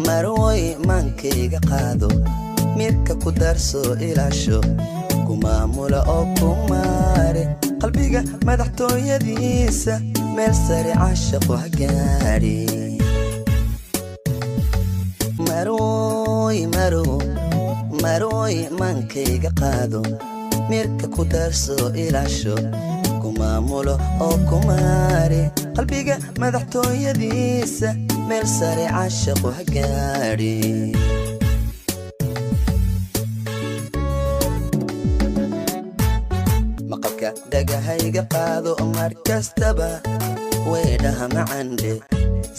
maroy mankayga qaado mirka ku darso ilaasho kumaamula oo kumaare qalbiga madaxtooyadiisa meel sare caashaqo ha gaari maroy mankayga qaado mirka ku darso ilaasho kumaamula oo kumaare qalbiga madaxtooyadiisa meel sare caashaqo ha gaari maqalka dhagahayga qaado markastaba weedhaha macandhe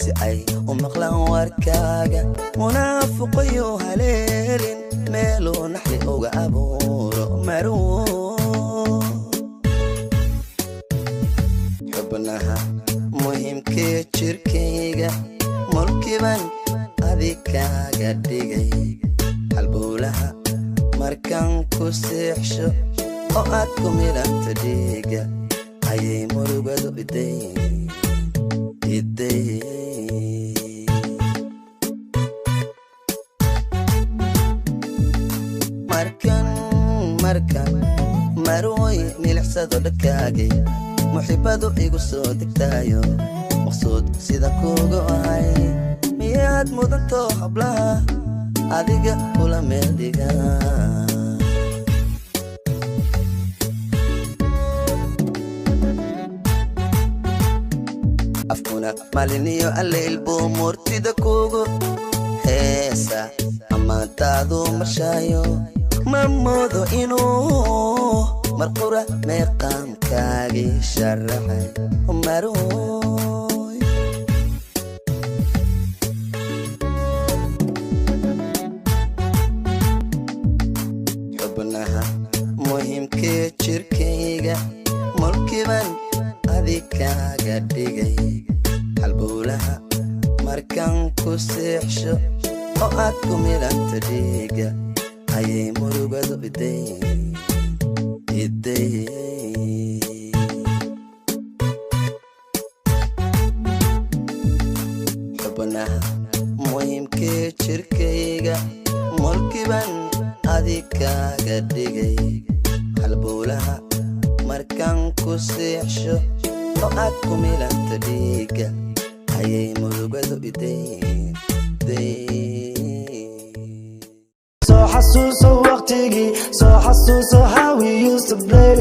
si ay u maqlaan warkaaga munaafiqayo haleelin meeluu naxli uga abuuro xubnaha muhiimkee jirkayga mulkiban adig kaaga dhigay halbowlaha markaan ku seexsho oo aad ku milanta dhiiga ayay murugadu iday markan maroy milicsado dhakaagay muxibbadu igu soo degtaayo maqsuud sida kuugu ahay miyaad mudanto hablaha adiga kula meel dhiga afkuna maliniyo alleyl buu murtida kuugu heesa ammaantaadu marshaayo ma moodo inuu marqura meeqaamkaagii sharaxay maroy xubnaha muhiimkee jirkayga mulkiban adig kaaga dhigay halbowlaha markaan ku seexsho oo aad ku milanta dhiiga ayay murugadu iday xubnaha muhiimkee jirkayga mulkiban adig kaaga dhigay halbowlaha markaan ku seexsho oo aad ku milanta dhiiga ayay murugadu iday So حسوس وقتي so حسوس how we used to play